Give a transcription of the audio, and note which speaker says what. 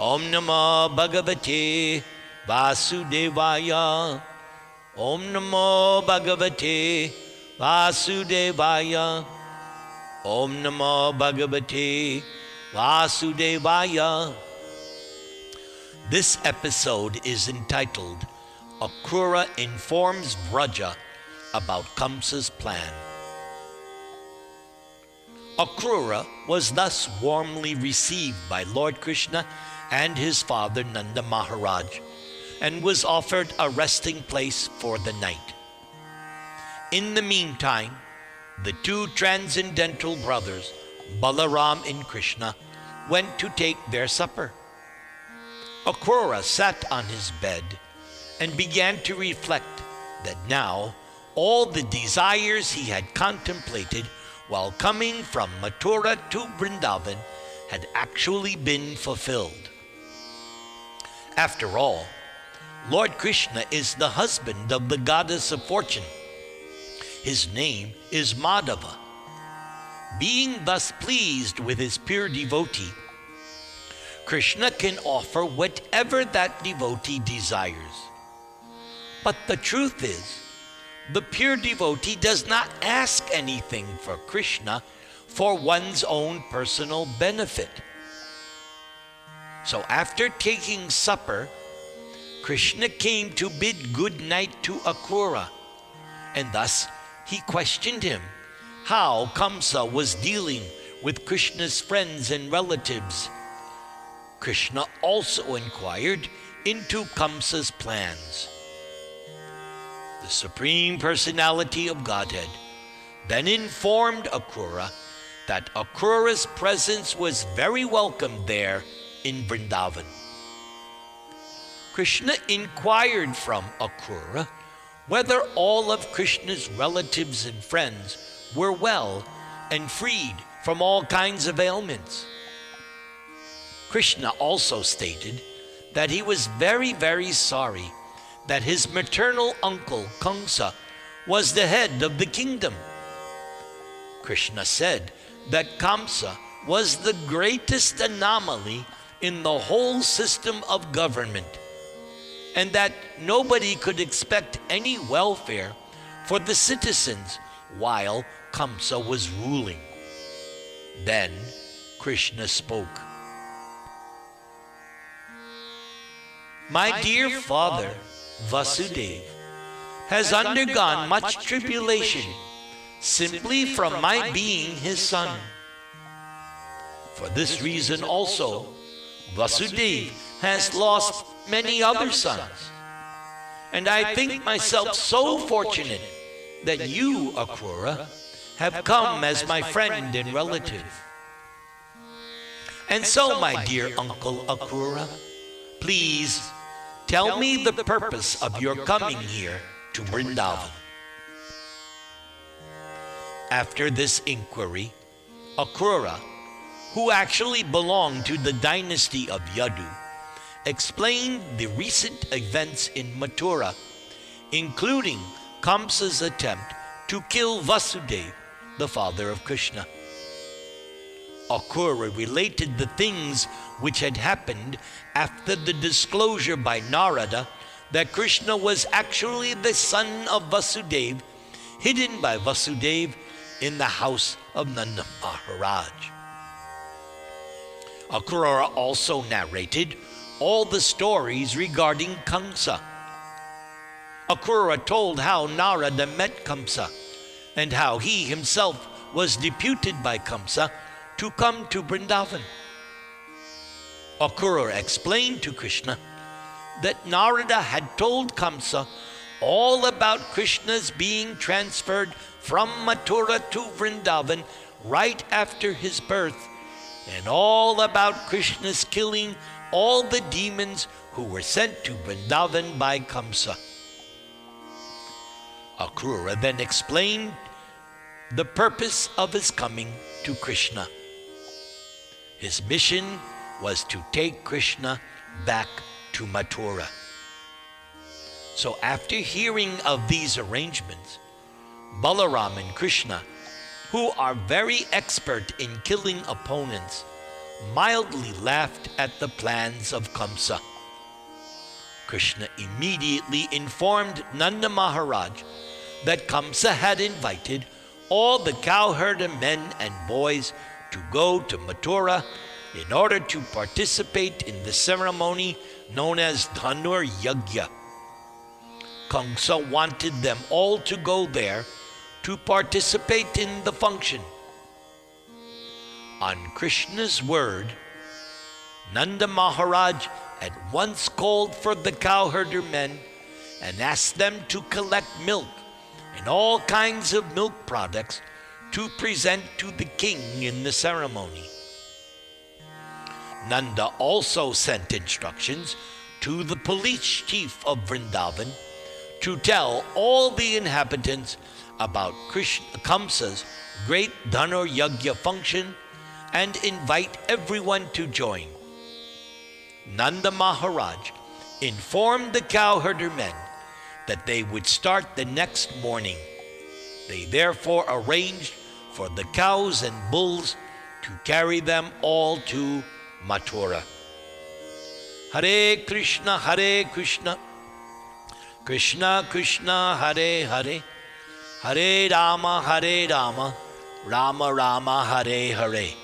Speaker 1: Om Namo Bhagavate Vasudevaya. Om Namo Bhagavate Vasudevaya. Om Namo Bhagavate Vasudevaya. This episode is entitled Akrura Informs Vraja About Kamsa's Plan. Akrura was thus warmly received by Lord Krishna and his father Nanda Maharaj, and was offered a resting place for the night. In the meantime, the two transcendental brothers, Balaram and Krishna, went to take their supper. Akrura sat on his bed and began to reflect that now all the desires he had contemplated while coming from Mathura to Vrindavan had actually been fulfilled. After all, Lord Krishna is the husband of the goddess of fortune. His name is Madhava. Being thus pleased with his pure devotee, Krishna can offer whatever that devotee desires. But the truth is, the pure devotee does not ask anything for Krishna for one's own personal benefit. So after taking supper, Krishna came to bid good night to Akrura, and thus he questioned him how Kamsa was dealing with Krishna's friends and relatives. Krishna also inquired into Kamsa's plans. The Supreme Personality of Godhead then informed Akrura that Akrura's presence was very welcome there in Vrindavan. Krishna inquired from Akrura whether all of Krishna's relatives and friends were well and freed from all kinds of ailments. Krishna also stated that he was very, very sorry that his maternal uncle Kamsa was the head of the kingdom. Krishna said that Kamsa was the greatest anomaly in the whole system of government, and that nobody could expect any welfare for the citizens while Kamsa was ruling. Then Krishna spoke. My dear father, Vasudeva, has undergone much tribulation simply from my being his son. For this reason also, Vasudeva has lost many other sons. And I think myself so fortunate that you, Akrura, have come as my friend and relative. And so, my dear uncle Akrura, please tell me the purpose of your coming here to Vrindavan. After this inquiry, Akrura, who actually belonged to the dynasty of Yadu, explained the recent events in Mathura, including Kamsa's attempt to kill Vasudeva, the father of Krishna. Akrura related the things which had happened after the disclosure by Narada that Krishna was actually the son of Vasudeva, hidden by Vasudeva in the house of Nanda Maharaj. Akrura also narrated all the stories regarding Kamsa. Akrura told how Narada met Kamsa and how he himself was deputed by Kamsa to come to Vrindavan. Akrura explained to Krishna that Narada had told Kamsa all about Krishna's being transferred from Mathura to Vrindavan right after his birth, and all about Krishna's killing all the demons who were sent to Vrindavan by Kamsa. Akrura then explained the purpose of his coming to Krishna. His mission was to take Krishna back to Mathura. So after hearing of these arrangements, Balaram and Krishna, who are very expert in killing opponents, mildly laughed at the plans of Kamsa. Krishna immediately informed Nanda Maharaj that Kamsa had invited all the cowherder men and boys to go to Mathura in order to participate in the ceremony known as Dhanur Yagya. Kamsa wanted them all to go there to participate in the function. On Krishna's word, Nanda Maharaj at once called for the cowherder men and asked them to collect milk and all kinds of milk products to present to the king in the ceremony. Nanda also sent instructions to the police chief of Vrindavan to tell all the inhabitants about Kamsa's great Dhanur Yagya function and invite everyone to join. Nanda Maharaj informed the cowherder men that they would start the next morning. They therefore arranged for the cows and bulls to carry them all to Mathura. Hare Krishna, Krishna Krishna, Hare Hare, Hare Rama, Rama Rama, Hare Hare.